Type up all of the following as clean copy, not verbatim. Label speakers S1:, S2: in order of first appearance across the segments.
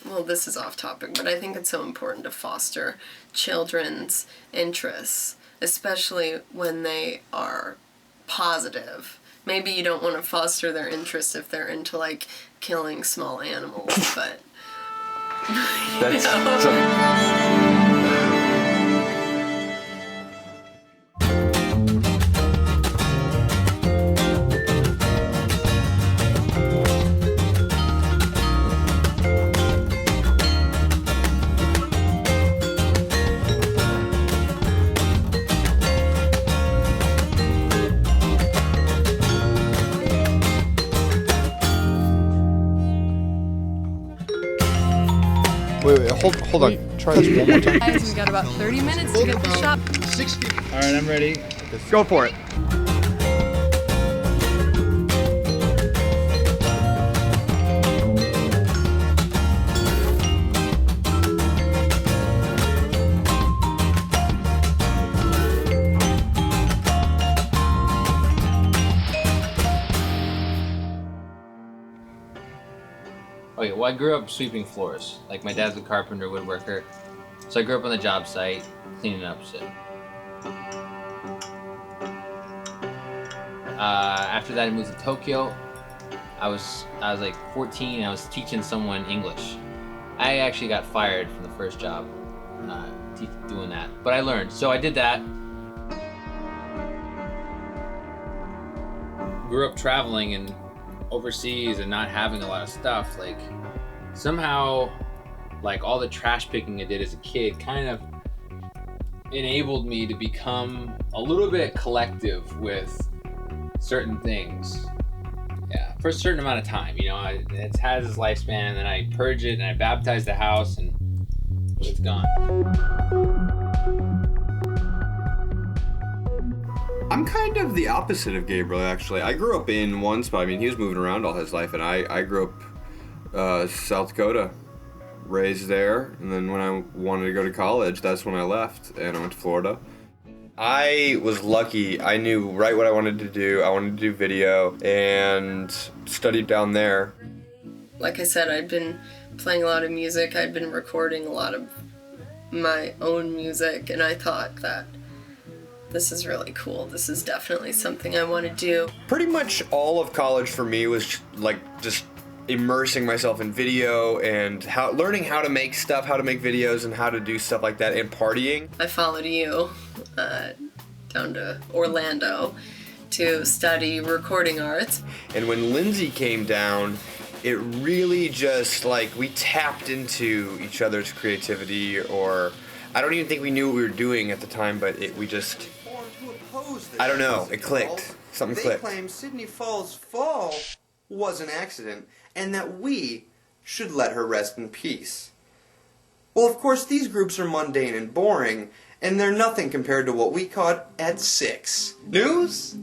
S1: Well, this is off topic, but I think it's so important to foster children's interests, especially when they are positive. Maybe you don't want to foster their interest if they're into, like, killing small animals, but...
S2: That's... Wait, hold on. Try this one more time.
S3: Guys, we got about 30 minutes to get the shop.
S4: 60. All right, I'm ready.
S2: Go for it.
S5: Okay, well, I grew up sweeping floors. Like, my dad's a carpenter, woodworker. So I grew up on the job site, cleaning up shit. After that, I moved to Tokyo. I was like 14, and I was teaching someone English. I actually got fired from the first job doing that, but I learned. So I did that. Grew up traveling and overseas and not having a lot of stuff. Like, somehow, like, all the trash picking I did as a kid kind of enabled me to become a little bit collective with certain things. Yeah, for a certain amount of time, you know. It has its lifespan, and then I purge it and I baptize the house, and it's gone.
S6: I'm kind of the opposite of Gabriel, actually. I grew up in one spot. I mean, he was moving around all his life, and I grew up South Dakota, raised there, and then when I wanted to go to college, that's when I left, and I went to Florida. I was lucky. I knew right what I wanted to do. I wanted to do video, and studied down there.
S1: Like I said, I'd been playing a lot of music. I'd been recording a lot of my own music, and I thought that this is really cool. This is definitely something I want to do.
S6: Pretty much all of college for me was like just immersing myself in video and learning how to make stuff, how to make videos, and how to do stuff like that, and partying.
S1: I followed you down to Orlando to study recording arts.
S6: And when Lindsay came down, it really just, like, we tapped into each other's creativity, or I don't even think we knew what we were doing at the time, but we just, I don't know, it clicked. Something clicked.
S7: They claim Sydney Falls' fall was an accident, and that we should let her rest in peace. Well, of course, these groups are mundane and boring, and they're nothing compared to what we caught at 6. News?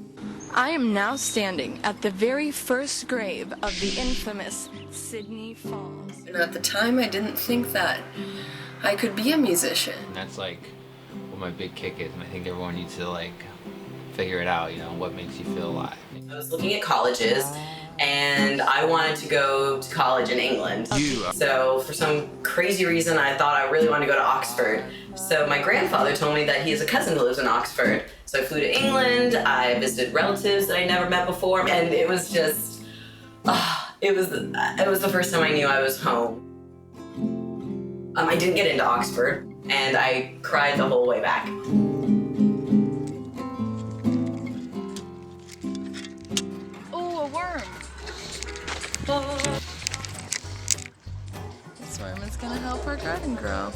S3: I am now standing at the very first grave of the infamous Sydney Falls.
S1: And at the time, I didn't think that I could be a musician.
S5: And that's like what my big kick is, and I think everyone needs to like figure it out, you know, what makes you feel alive.
S8: I was looking at colleges, and I wanted to go to college in England. So for some crazy reason, I thought I really wanted to go to Oxford. So my grandfather told me that he has a cousin who lives in Oxford. So I flew to England, I visited relatives that I never met before, and it was just, it was the first time I knew I was home. I didn't get into Oxford, and I cried the whole way back.
S3: Oh, a worm. This worm is gonna help our garden grow.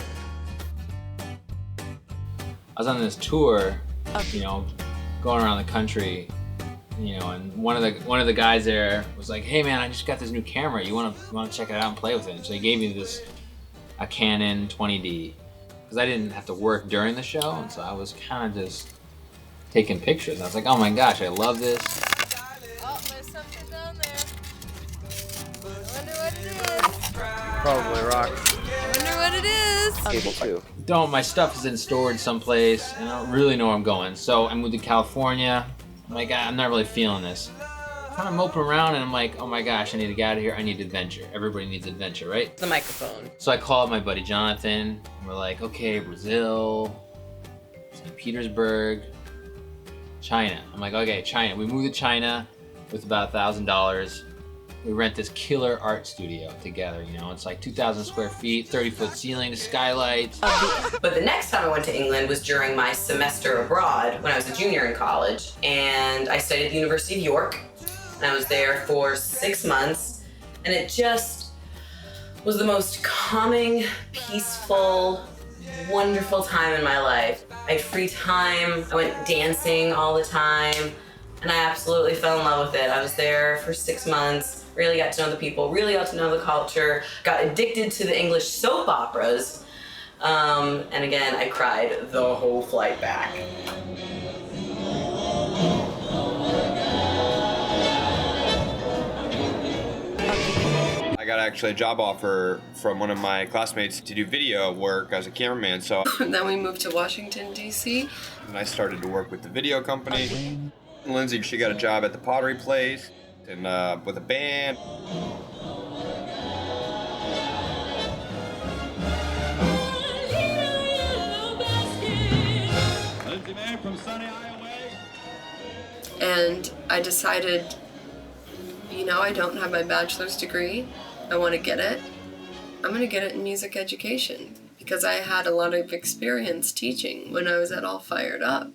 S5: I was on this tour, you know, going around the country, you know, and one of the guys there was like, "Hey man, I just got this new camera. You wanna check it out and play with it?" And so he gave me a Canon 20D, because I didn't have to work during the show, and so I was kind of just taking pictures. I was like, "Oh my gosh, I love this."
S3: Oh, there's something down there. I wonder what it is.
S2: Probably rocks.
S3: I wonder what it is.
S2: Cable too.
S5: My stuff is in storage someplace, and I don't really know where I'm going. So I moved to California. I'm like, I'm not really feeling this. kind of moping around, and I'm like, oh my gosh, I need to get out of here. I need adventure. Everybody needs adventure, right?
S8: The microphone.
S5: So I called my buddy Jonathan, and we're like, okay, Brazil, St. Petersburg, China. I'm like, okay, China. We moved to China with about $1,000. We rent this killer art studio together, you know, it's like 2,000 square feet, 30-foot ceiling, skylights.
S8: But the next time I went to England was during my semester abroad when I was a junior in college. And I studied at the University of York. And I was there for 6 months. And it just was the most calming, peaceful, wonderful time in my life. I had free time. I went dancing all the time. And I absolutely fell in love with it. I was there for 6 months. Really got to know the people, really got to know the culture, got addicted to the English soap operas, and again, I cried the whole flight back.
S6: I got actually a job offer from one of my classmates to do video work as a cameraman, so
S1: Then we moved to Washington, D.C.
S6: and I started to work with the video company. Lindsay, she got a job at the Pottery Place and with a band.
S1: And I decided, you know, I don't have my bachelor's degree. I want to get it. I'm going to get it in music education because I had a lot of experience teaching when I was at All Fired Up.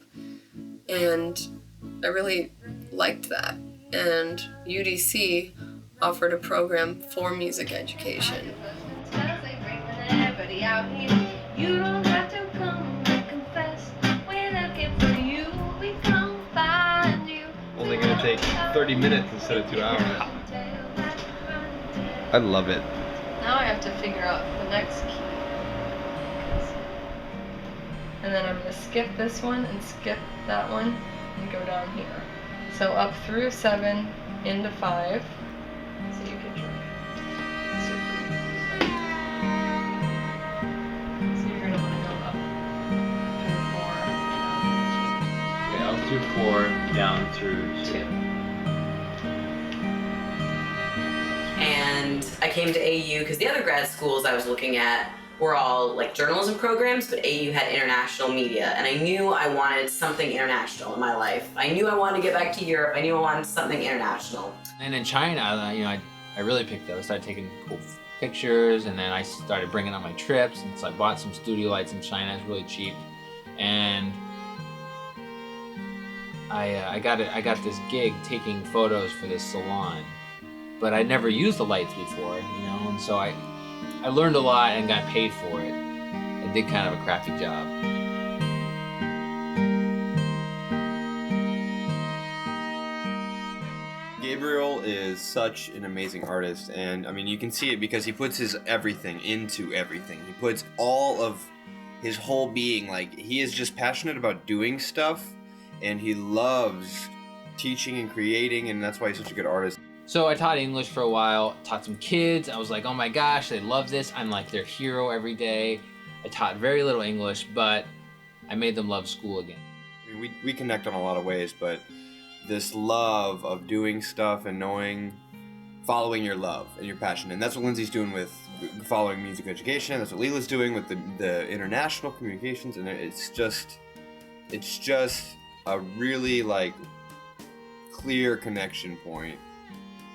S1: And I really liked that. And UDC offered a program for music education.
S9: You don't have to come and confess. We're looking for you. We come find you.
S2: Only gonna take 30 minutes instead of 2 hours. I love it.
S1: Now I have to figure out the next key. And then I'm going to skip this one and skip that one and go down here. So up through 7 into 5. So you can try. So you're going to want to go up through 4
S5: Okay, up through 4, down through
S1: 2.
S8: And I came to AU because the other grad schools I was looking at were all like journalism programs, but AU had international media, and I knew I wanted something international in my life. I knew I wanted to get back to Europe. I knew I wanted something international.
S5: And in China, you know, I really picked up. I started taking cool pictures, and then I started bringing up my trips. And so I bought some studio lights in China. It's really cheap, and I got this gig taking photos for this salon, but I'd never used the lights before, you know, and so I learned a lot and got paid for it. I did kind of a crappy job.
S6: Gabriel is such an amazing artist, and I mean, you can see it because he puts his everything into everything. He puts all of his whole being, like, he is just passionate about doing stuff, and he loves teaching and creating, and that's why he's such a good artist.
S5: So I taught English for a while, taught some kids. I was like, oh my gosh, they love this. I'm like their hero every day. I taught very little English, but I made them love school again.
S6: I mean, we connect on a lot of ways, but this love of doing stuff and knowing, following your love and your passion. And that's what Lindsay's doing with following music education. That's what Leela's doing with the international communications. And it's just a really, like, clear connection point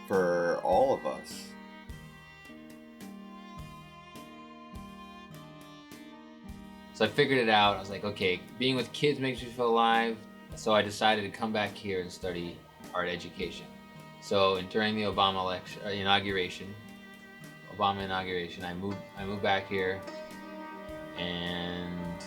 S6: for all of us.
S5: So I figured it out. I was like, okay, being with kids makes me feel alive. So I decided to come back here and study art education. So during the Obama inauguration, I moved back here, and